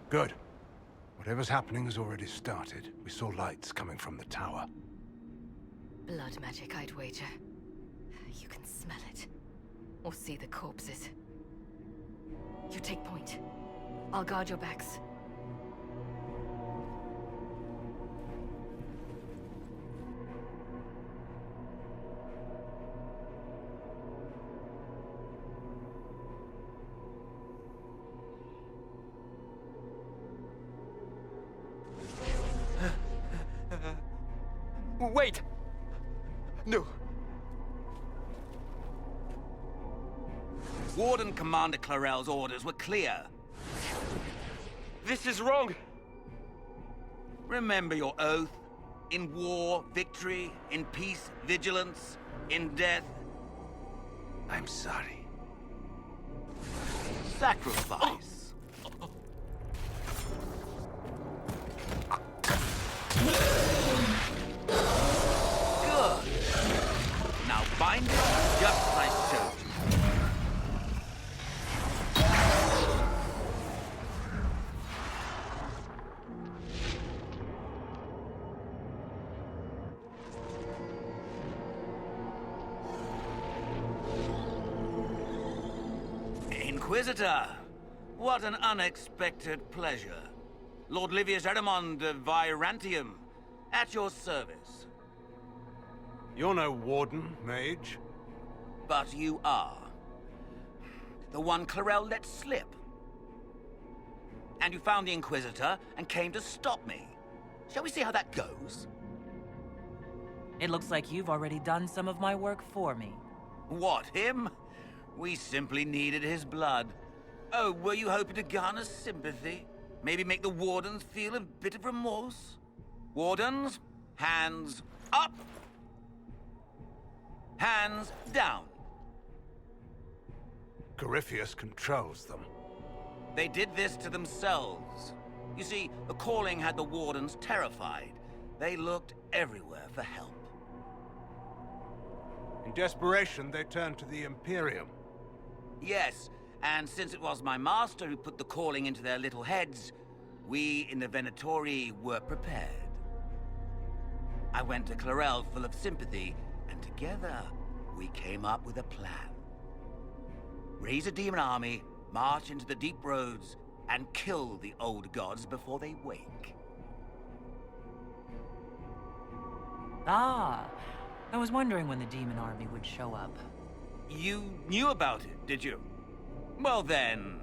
Good. Whatever's happening has already started. We saw lights coming from the tower. Blood magic, I'd wager. You can smell it. Or see the corpses. You take point. I'll guard your backs. Wait! No. Warden Commander Clarel's orders were clear. This is wrong! Remember your oath. In war, victory. In peace, vigilance. In death, I'm sorry. sacrifice. Good. Now bind it just as I showed you. Inquisitor, what an unexpected pleasure. Lord Livius Erimond of Virantium, at your service. You're no warden, mage. But you are. The one Clarel let slip. And you found the Inquisitor and came to stop me. Shall we see how that goes? It looks like you've already done some of my work for me. What, him? We simply needed his blood. Oh, were you hoping to garner sympathy? Maybe make the Wardens feel a bit of remorse? Wardens, hands up! Hands down. Corypheus controls them. They did this to themselves. You see, the calling had the Wardens terrified. They looked everywhere for help. In desperation, they turned to the Imperium. Yes, and since it was my master who put the calling into their little heads, we in the Venatori were prepared. I went to Clarel full of sympathy, and together we came up with a plan. Raise a demon army, march into the deep roads, and kill the old gods before they wake. Ah, I was wondering when the demon army would show up. You knew about it, did you? Well then,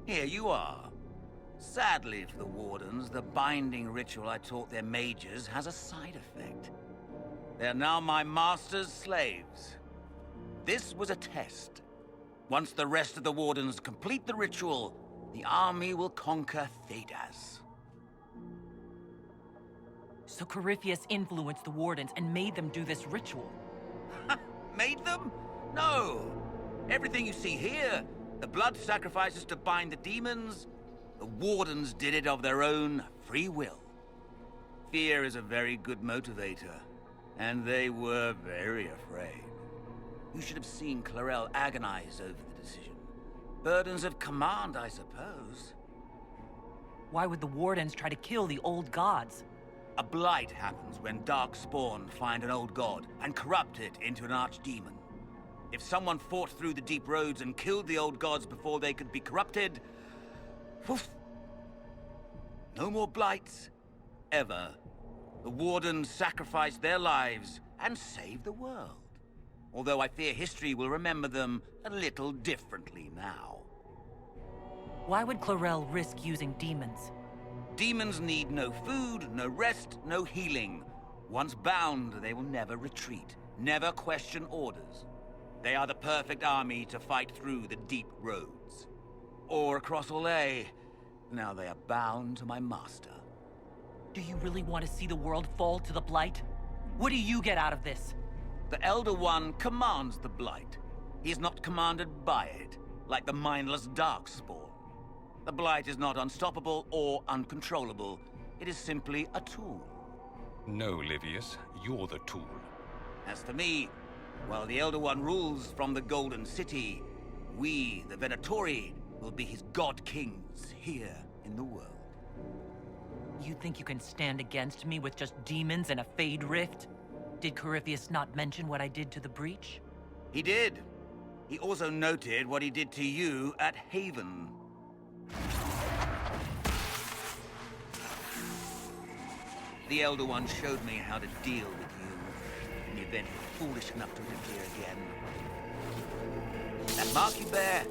here you are. Sadly for the Wardens, the binding ritual I taught their mages has a side effect. They're now my master's slaves. This was a test. Once the rest of the Wardens complete the ritual, the army will conquer Thedas. So Corypheus influenced the Wardens and made them do this ritual. Made them? No. Everything you see here, the blood sacrifices to bind the demons, the Wardens did it of their own free will. Fear is a very good motivator, and they were very afraid. You should have seen Clarel agonize over the decision. Burdens of command, I suppose. Why would the Wardens try to kill the old gods? A blight happens when dark spawn find an old god and corrupt it into an archdemon. If someone fought through the deep roads and killed the old gods before they could be corrupted, woof, no more blights, ever. The Wardens sacrificed their lives and saved the world. Although I fear history will remember them a little differently now. Why would Clarel risk using demons? Demons need no food, no rest, no healing. Once bound, they will never retreat, never question orders. They are the perfect army to fight through the deep roads. Or across Olay. Now they are bound to my master. Do you really want to see the world fall to the Blight? What do you get out of this? The Elder One commands the Blight. He is not commanded by it, like the mindless Darkspawn. The Blight is not unstoppable or uncontrollable. It is simply a tool. No, Livius, you're the tool. As for me, while the Elder One rules from the Golden City, we, the Venatori, will be his god kings here in the world. You think you can stand against me with just demons and a Fade Rift? Did Corypheus not mention what I did to the Breach? He did. He also noted what he did to you at Haven. The Elder One showed me how to deal with you in the event you're foolish enough to reappear again. That mark you bear,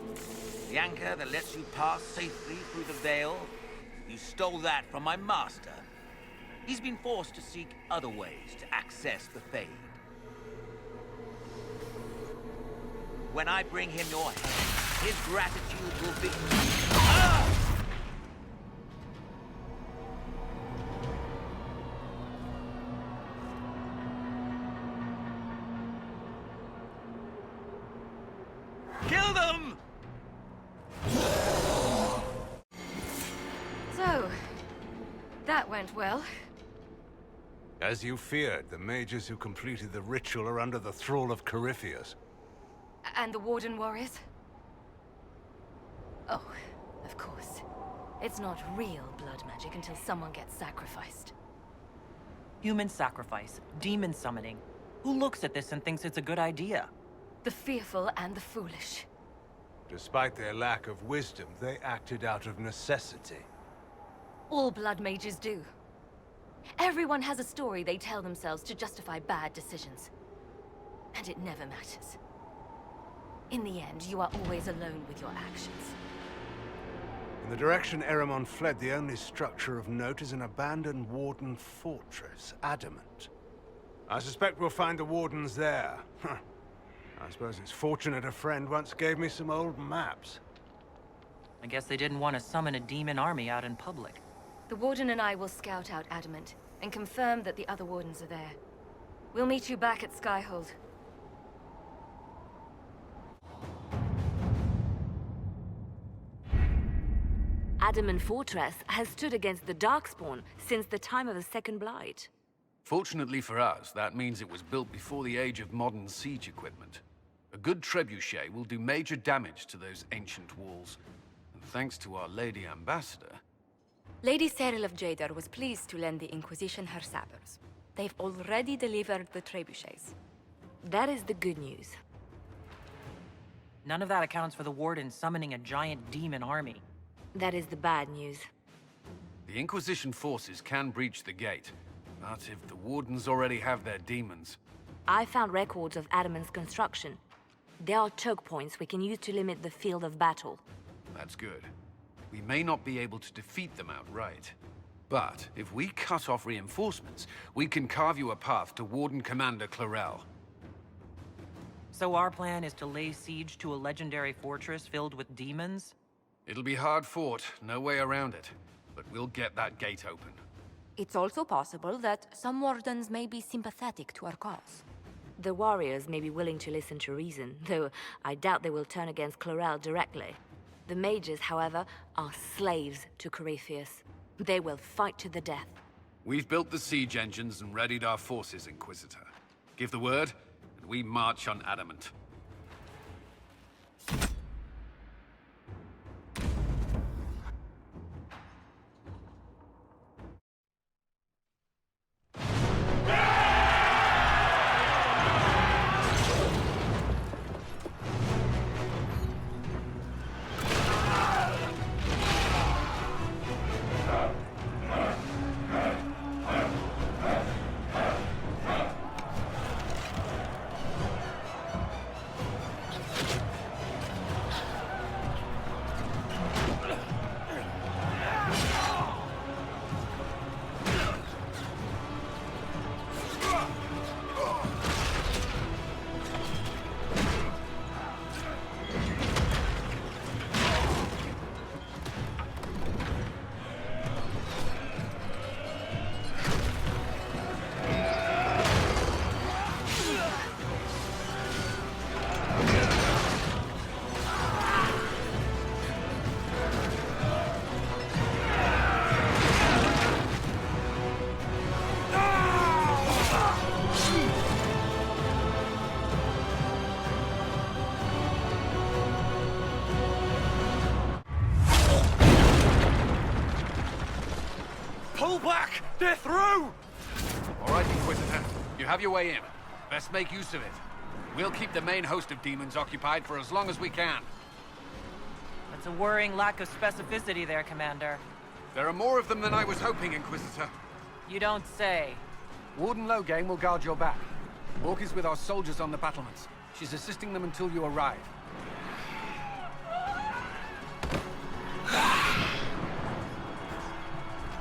the anchor that lets you pass safely through the veil, you stole that from my master. He's been forced to seek other ways to access the Fade. When I bring him your head, his gratitude will be... Ah! Kill them! So, that went well. As you feared, the mages who completed the ritual are under the thrall of Corypheus. And the Warden warriors? Oh, of course. It's not real blood magic until someone gets sacrificed. Human sacrifice, demon summoning. Who looks at this and thinks it's a good idea? The fearful and the foolish. Despite their lack of wisdom, they acted out of necessity. All blood mages do. Everyone has a story they tell themselves to justify bad decisions. And it never matters. In the end, you are always alone with your actions. In the direction Eramon fled, the only structure of note is an abandoned Warden fortress, Adamant. I suspect we'll find the Wardens there. Huh. I suppose it's fortunate a friend once gave me some old maps. I guess they didn't want to summon a demon army out in public. The Warden and I will scout out Adamant, and confirm that the other Wardens are there. We'll meet you back at Skyhold. Adamant Fortress has stood against the Darkspawn since the time of the Second Blight. Fortunately for us, that means it was built before the age of modern siege equipment. A good trebuchet will do major damage to those ancient walls. And thanks to our Lady Ambassador... Lady Cyril of Jadar was pleased to lend the Inquisition her sabers. They've already delivered the trebuchets. That is the good news. None of that accounts for the Warden summoning a giant demon army. That is the bad news. The Inquisition forces can breach the gate, but if the Wardens already have their demons... I found records of Adamant's construction. There are choke points we can use to limit the field of battle. That's good. We may not be able to defeat them outright. But if we cut off reinforcements, we can carve you a path to Warden Commander Clarel. So our plan is to lay siege to a legendary fortress filled with demons? It'll be hard fought, no way around it. But we'll get that gate open. It's also possible that some Wardens may be sympathetic to our cause. The warriors may be willing to listen to reason, though I doubt they will turn against Clarel directly. The mages, however, are slaves to Corypheus. They will fight to the death. We've built the siege engines and readied our forces, Inquisitor. Give the word, and we march on Adamant. Pull back! They're through! All right, Inquisitor. You have your way in. Best make use of it. We'll keep the main host of demons occupied for as long as we can. That's a worrying lack of specificity there, Commander. There are more of them than I was hoping, Inquisitor. You don't say. Warden Loghain will guard your back. Orc is with our soldiers on the battlements. She's assisting them until you arrive.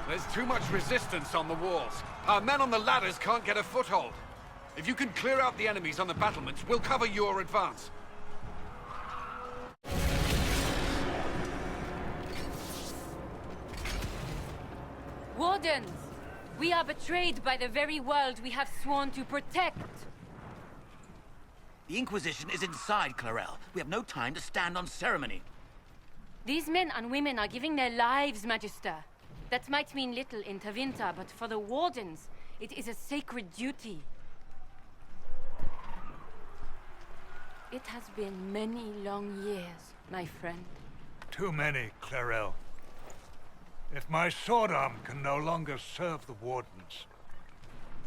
There's too much resistance on the walls. Our men on the ladders can't get a foothold. If you can clear out the enemies on the battlements, we'll cover your advance. Wardens! We are betrayed by the very world we have sworn to protect. The Inquisition is inside, Clarel. We have no time to stand on ceremony. These men and women are giving their lives, Magister. That might mean little in Tevinter, but for the Wardens, it is a sacred duty. It has been many long years, my friend. Too many, Clarel. If my sword arm can no longer serve the Wardens,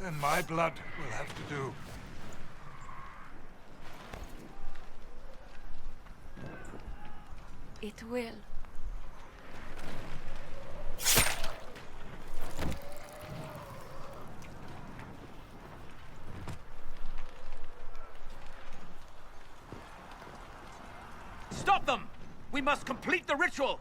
then my blood will have to do. It will. Stop them! We must complete the ritual!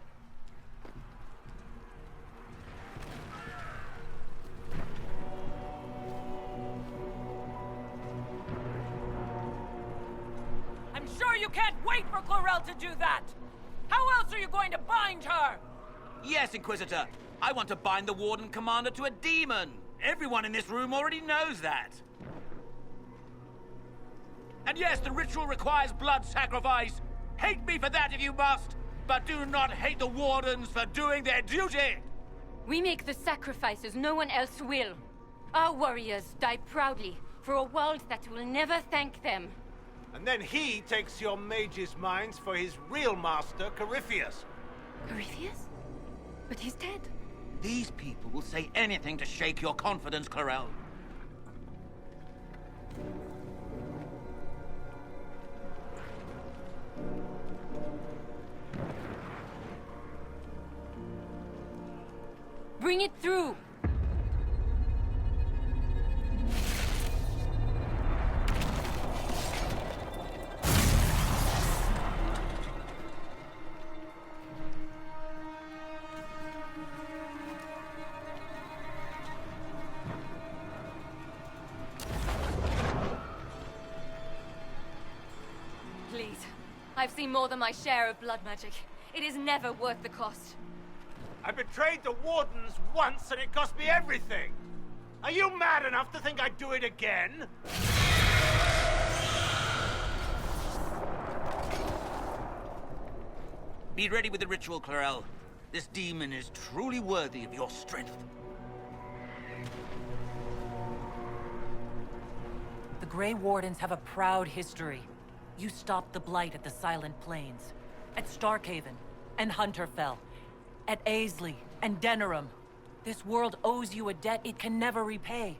I'm sure you can't wait for Clarel to do that! How else are you going to bind her? Yes, Inquisitor. I want to bind the Warden Commander to a demon. Everyone in this room already knows that. And yes, the ritual requires blood sacrifice. Hate me for that if you must, but do not hate the Wardens for doing their duty! We make the sacrifices no one else will. Our warriors die proudly for a world that will never thank them. And then he takes your mage's minds for his real master, Corypheus. Corypheus? But he's dead. These people will say anything to shake your confidence, Clarel. Bring it through! Please. I've seen more than my share of blood magic. It is never worth the cost. I betrayed the Wardens once and it cost me everything. Are you mad enough to think I'd do it again? Be ready with the ritual, Clarel. This demon is truly worthy of your strength. The Grey Wardens have a proud history. You stopped the Blight at the Silent Plains, at Starkhaven, and Hunterfell, at Aisley, and Denerim. This world owes you a debt it can never repay.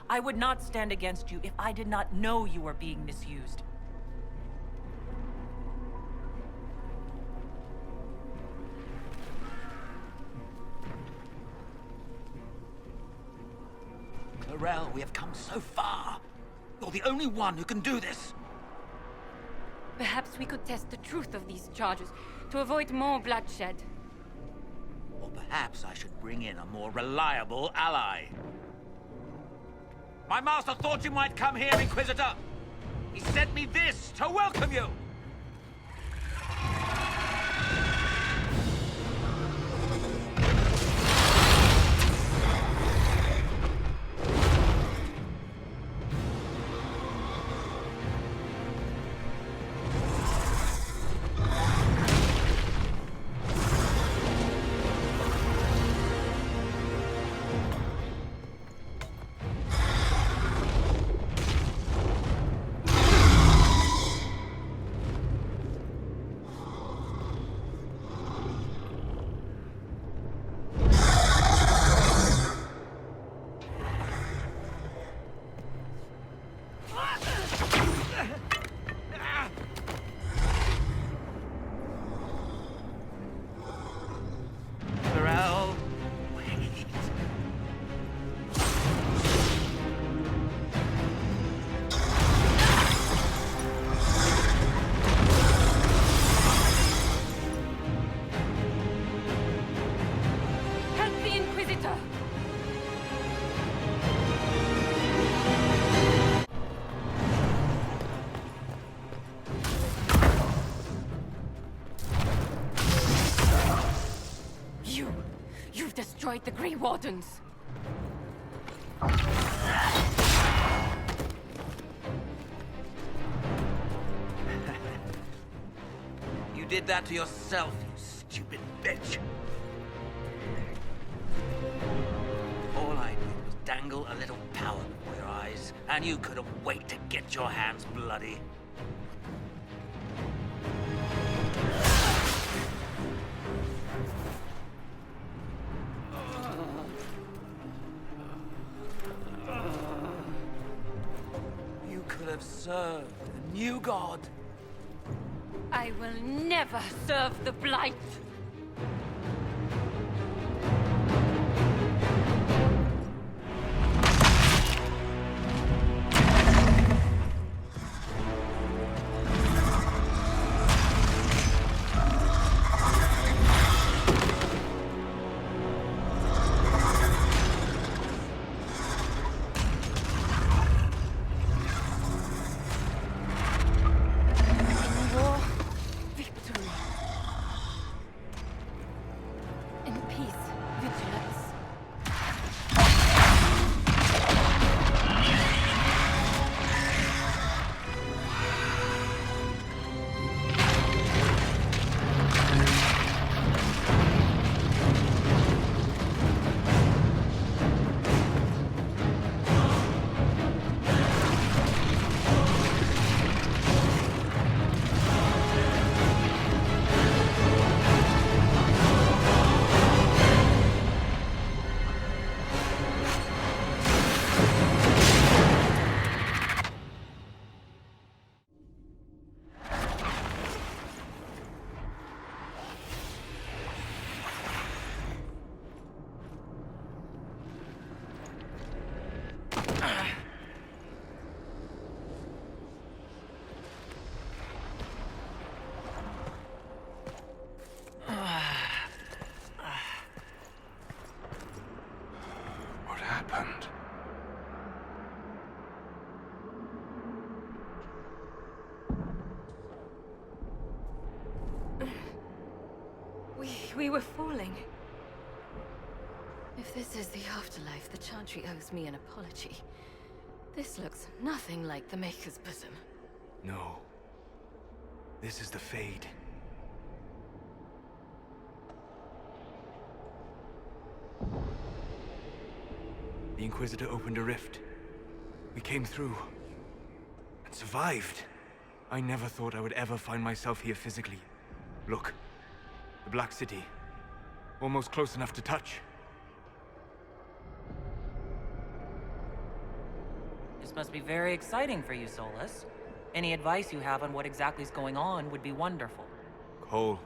I would not stand against you if I did not know you were being misused. Clarel, we have come so far. You're the only one who can do this. Perhaps we could test the truth of these charges to avoid more bloodshed. Or perhaps I should bring in a more reliable ally. My master thought you might come here, Inquisitor. He sent me this to welcome you. Hunter! You've destroyed the Grey Wardens! You did that to yourself, you stupid bitch. All I did was dangle a little power before your eyes, and you couldn't wait to get your hands bloody. You could have served a new god. I will never serve the Blight! What happened? We were falling. If this is the afterlife, the Chantry owes me an apology. This looks nothing like the Maker's bosom. No. This is the Fade. The Inquisitor opened a rift. We came through. And survived. I never thought I would ever find myself here physically. Look. The Black City. Almost close enough to touch. This must be very exciting for you, Solus. Any advice you have on what exactly is going on would be wonderful. Cole,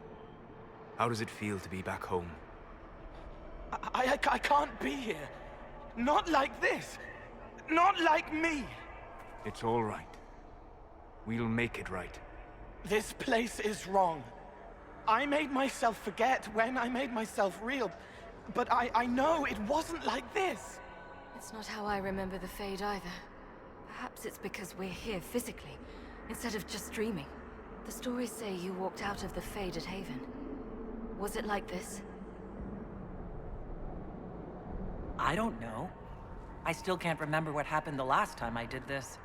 how does it feel to be back home? I can't be here. Not like this. Not like me. It's all right. We'll make it right. This place is wrong. I made myself forget when I made myself real. But I know it wasn't like this. It's not how I remember the Fade either. Perhaps it's because we're here physically, instead of just dreaming. The stories say you walked out of the Fade at Haven. Was it like this? I don't know. I still can't remember what happened the last time I did this.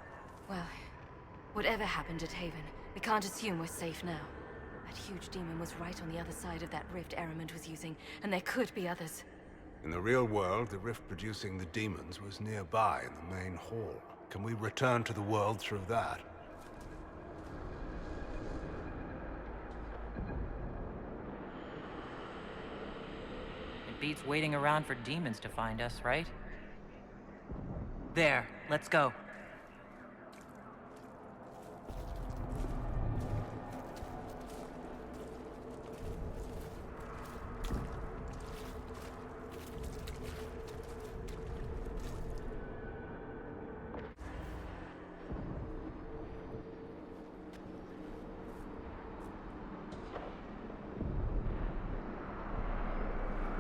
Well, whatever happened at Haven, we can't assume we're safe now. That huge demon was right on the other side of that rift Eramond was using, and there could be others. In the real world, the rift producing the demons was nearby in the main hall. Can we return to the world through that? It beats waiting around for demons to find us, right? There, let's go.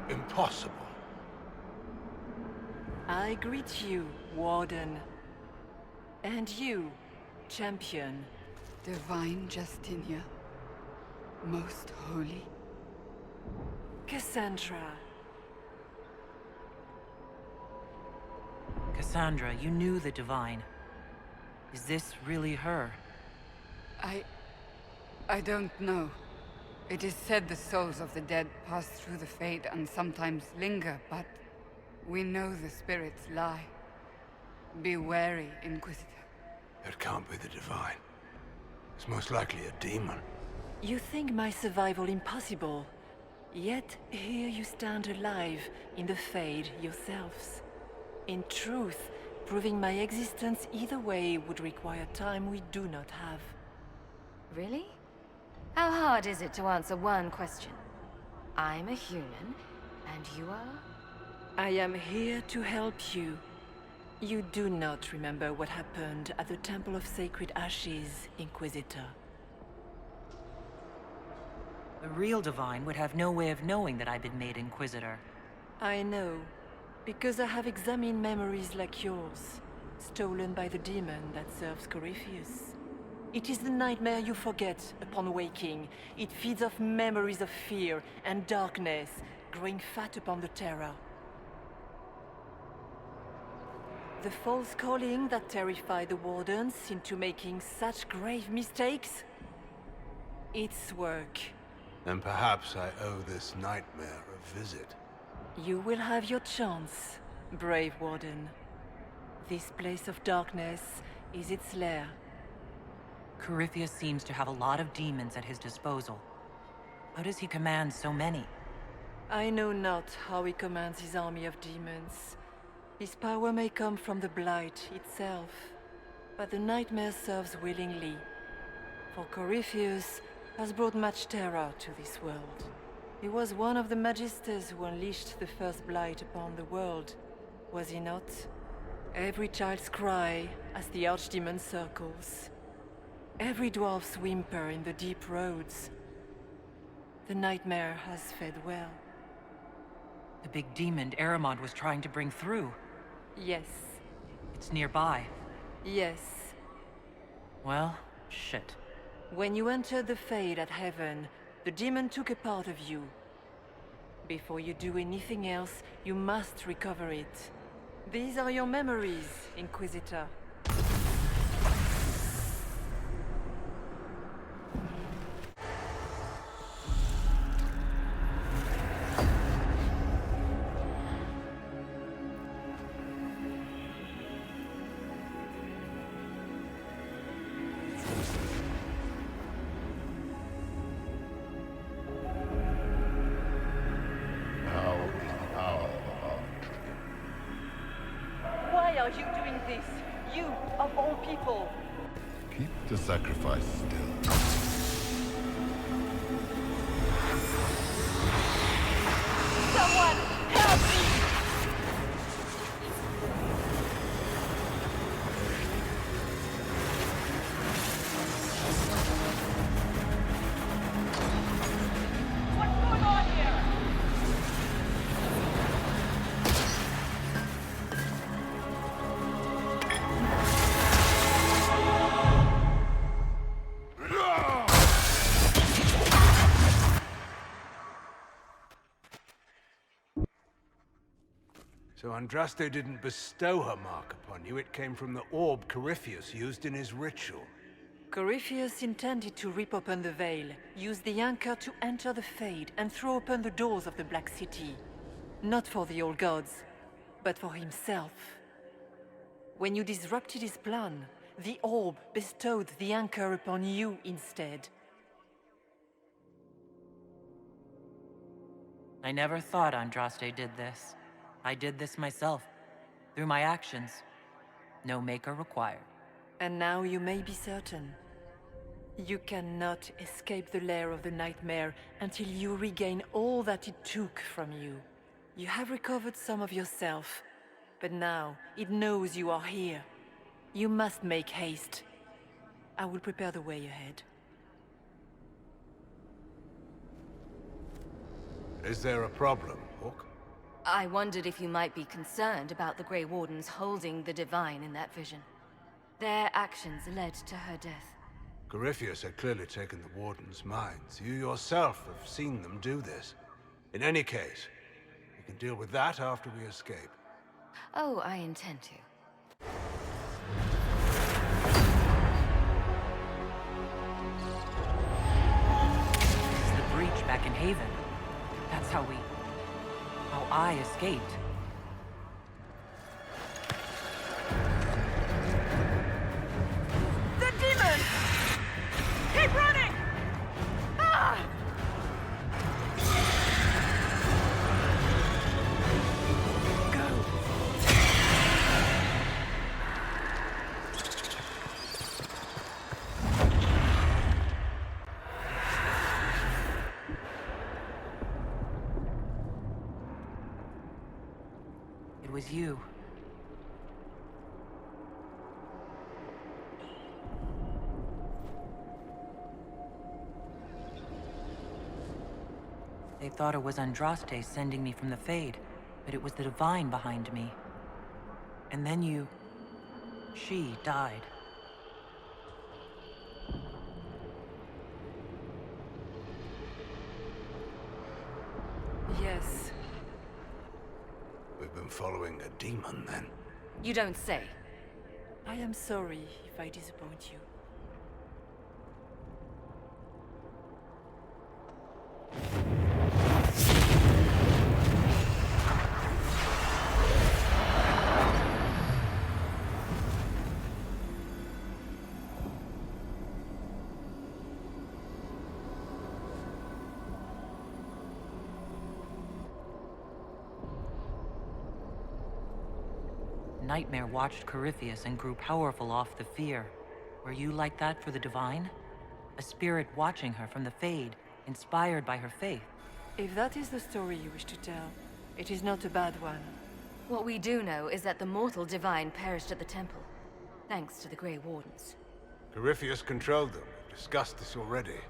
Impossible. I greet you, Warden. And you, Champion. Divine Justinia, most holy. Cassandra. Cassandra, you knew the Divine. Is this really her? I don't know. It is said the souls of the dead pass through the Fade and sometimes linger, but we know the spirits lie. Be wary, Inquisitor. It can't be the Divine. It's most likely a demon. You think my survival impossible, yet here you stand alive in the Fade yourselves. In truth, proving my existence either way would require time we do not have. Really? How hard is it to answer one question? I'm a human, and you are? I am here to help you. You do not remember what happened at the Temple of Sacred Ashes, Inquisitor. The real Divine would have no way of knowing that I've been made Inquisitor. I know, because I have examined memories like yours, stolen by the demon that serves Corypheus. It is the nightmare you forget upon waking. It feeds off memories of fear and darkness, growing fat upon the terror. The false calling that terrified the Wardens into making such grave mistakes? Its work. Then perhaps I owe this nightmare a visit. You will have your chance, brave Warden. This place of darkness is its lair. Corypheus seems to have a lot of demons at his disposal. How does he command so many? I know not how he commands his army of demons. His power may come from the Blight itself, but the nightmare serves willingly. For Corypheus has brought much terror to this world. He was one of the Magisters who unleashed the first Blight upon the world, was he not? Every child's cry as the Archdemon circles. Every dwarf's whimper in the deep roads. The nightmare has fed well. The big demon Aramond was trying to bring through. Yes. It's nearby. Yes. Well, shit. When you entered the Fade at Heaven, the demon took a part of you. Before you do anything else, you must recover it. These are your memories, Inquisitor. Why are you doing this? You, of all people! Keep the sacrifice still. Someone, help me! What's going on here? So Andraste didn't bestow her mark upon you, it came from the orb Corypheus used in his ritual. Corypheus intended to rip open the veil, use the anchor to enter the Fade, and throw open the doors of the Black City. Not for the old gods, but for himself. When you disrupted his plan, the orb bestowed the anchor upon you instead. I never thought Andraste did this. I did this myself, through my actions. No maker required. And now you may be certain. You cannot escape the lair of the nightmare until you regain all that it took from you. You have recovered some of yourself, but now it knows you are here. You must make haste. I will prepare the way ahead. Is there a problem, Hawk? I wondered if you might be concerned about the Grey Wardens holding the Divine in that vision. Their actions led to her death. Corypheus had clearly taken the Warden's minds. You yourself have seen them do this. In any case, we can deal with that after we escape. Oh, I intend to. This is the breach back in Haven. That's how I escaped. The demon! Keep running! Ah! It was you. They thought it was Andraste sending me from the Fade, but it was the Divine behind me. And then she died. Yes. We've been following a demon, then. You don't say. I am sorry if I disappoint you. Nightmare watched Corypheus and grew powerful off the fear. Were you like that for the Divine? A spirit watching her from the Fade, inspired by her faith. If that is the story you wish to tell, it is not a bad one. What we do know is that the mortal Divine perished at the temple, thanks to the Grey Wardens. Corypheus controlled them. We've discussed this already.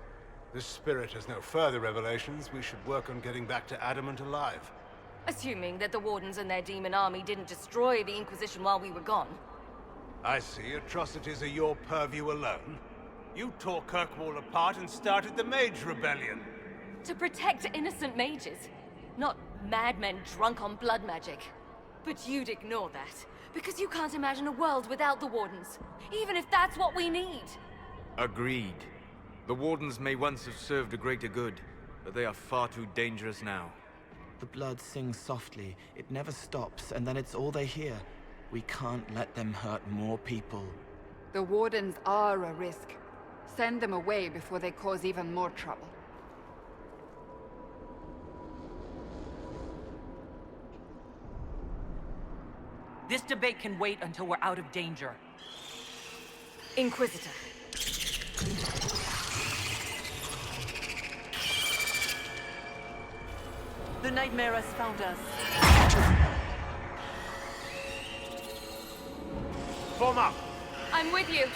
This spirit has no further revelations. We should work on getting back to Adamant alive. Assuming that the Wardens and their demon army didn't destroy the Inquisition while we were gone. I see. Atrocities are your purview alone. You tore Kirkwall apart and started the Mage Rebellion. To protect innocent mages, not madmen drunk on blood magic. But you'd ignore that, because you can't imagine a world without the Wardens, even if that's what we need. Agreed. The Wardens may once have served a greater good, but they are far too dangerous now. The blood sings softly, it never stops, and then it's all they hear. We can't let them hurt more people. The Wardens are a risk. Send them away before they cause even more trouble. This debate can wait until we're out of danger. Inquisitor. The Nightmare has found us. Form up! I'm with you.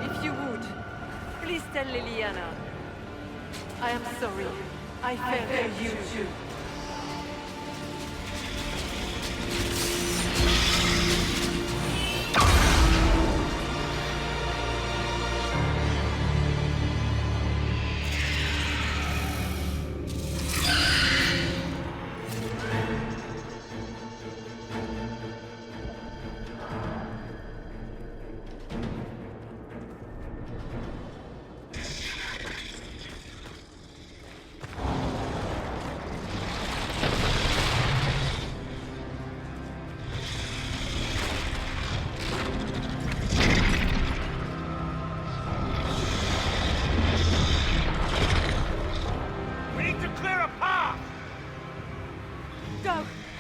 If you would, please tell Liliana. I am sorry. I fell for you too.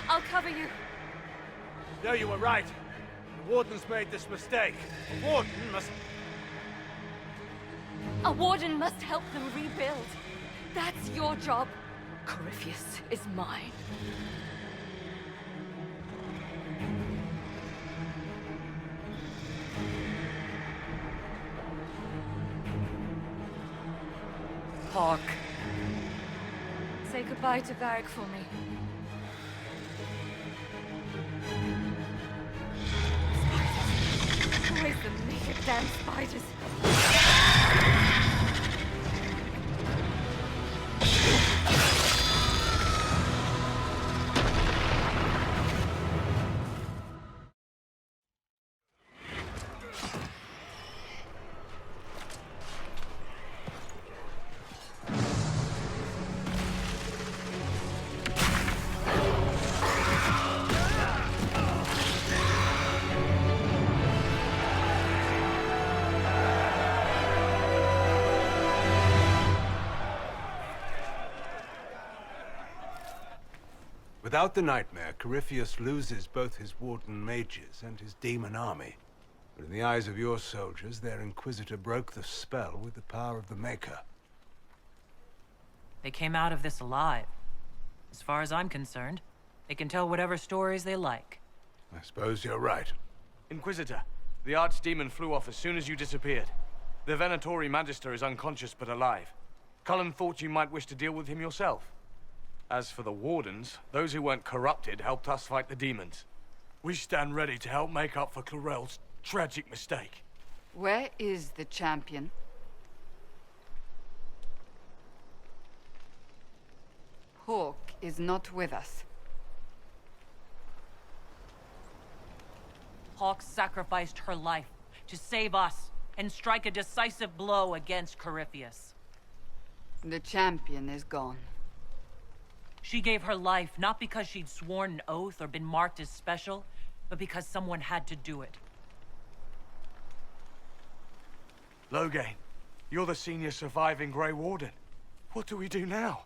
I'll cover you. No, you were right. The Warden's made this mistake. A Warden must... A Warden must help them rebuild. That's your job. Corypheus is mine. Hawk. Say goodbye to Varric for me. Spiders. Always the naked damn spiders. Without the Nightmare, Corypheus loses both his Warden mages and his demon army. But in the eyes of your soldiers, their Inquisitor broke the spell with the power of the Maker. They came out of this alive. As far as I'm concerned, they can tell whatever stories they like. I suppose you're right. Inquisitor, the Archdemon flew off as soon as you disappeared. The Venatori Magister is unconscious but alive. Cullen thought you might wish to deal with him yourself. As for the Wardens, those who weren't corrupted helped us fight the demons. We stand ready to help make up for Clarel's tragic mistake. Where is the champion? Hawk is not with us. Hawk sacrificed her life to save us and strike a decisive blow against Corypheus. The champion is gone. She gave her life not because she'd sworn an oath or been marked as special, but because someone had to do it. Loghain, you're the senior surviving Grey Warden. What do we do now?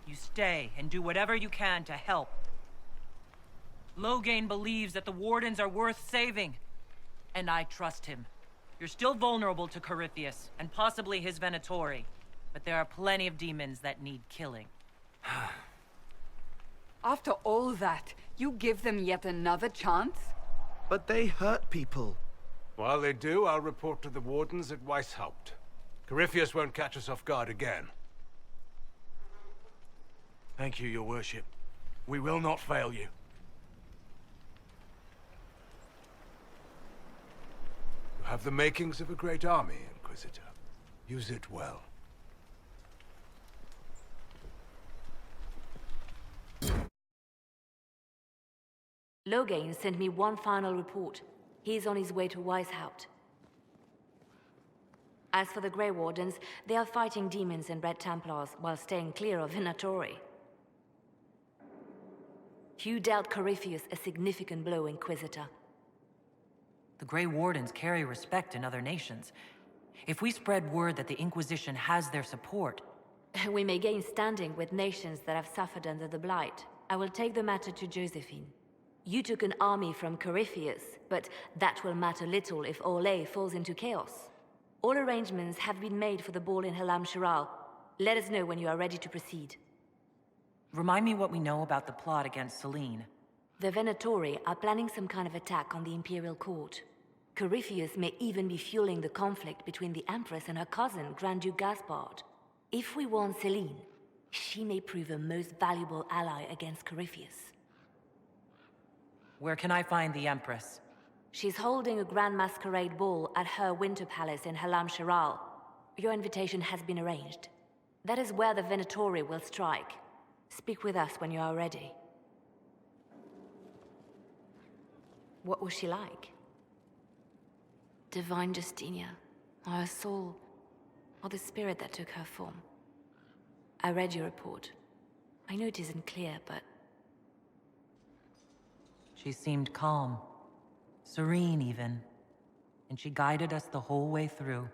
You stay and do whatever you can to help. Loghain believes that the Wardens are worth saving, and I trust him. You're still vulnerable to Corypheus, and possibly his Venatori, but there are plenty of demons that need killing. After all that, you give them yet another chance? But they hurt people. While they do, I'll report to the Wardens at Weishaupt. Corypheus won't catch us off guard again. Thank you, your worship. We will not fail you. You have the makings of a great army, Inquisitor. Use it well. Loghain sent me one final report. He's on his way to Weishaupt. As for the Grey Wardens, they are fighting demons and Red Templars while staying clear of Venatori. You dealt Corypheus a significant blow, Inquisitor. The Grey Wardens carry respect in other nations. If we spread word that the Inquisition has their support... We may gain standing with nations that have suffered under the Blight. I will take the matter to Josephine. You took an army from Corypheus, but that will matter little if Orlais falls into chaos. All arrangements have been made for the ball in Halam Shiral. Let us know when you are ready to proceed. Remind me what we know about the plot against Selene. The Venatori are planning some kind of attack on the Imperial Court. Corypheus may even be fueling the conflict between the Empress and her cousin, Grand Duke Gaspard. If we warn Selene, she may prove a most valuable ally against Corypheus. Where can I find the Empress? She's holding a grand masquerade ball at her winter palace in Halam Shiral. Your invitation has been arranged. That is where the Venatori will strike. Speak with us when you are ready. What was she like? Divine Justinia, or her soul, or the spirit that took her form. I read your report. I know it isn't clear, but... She seemed calm. Serene, even. And she guided us the whole way through.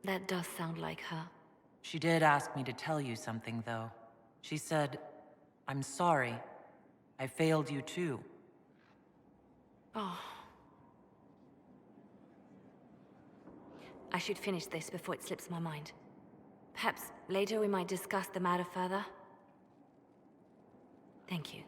That does sound like her. She did ask me to tell you something, though. She said, "I'm sorry. I failed you too." Oh. I should finish this before it slips my mind. Perhaps later we might discuss the matter further. Thank you.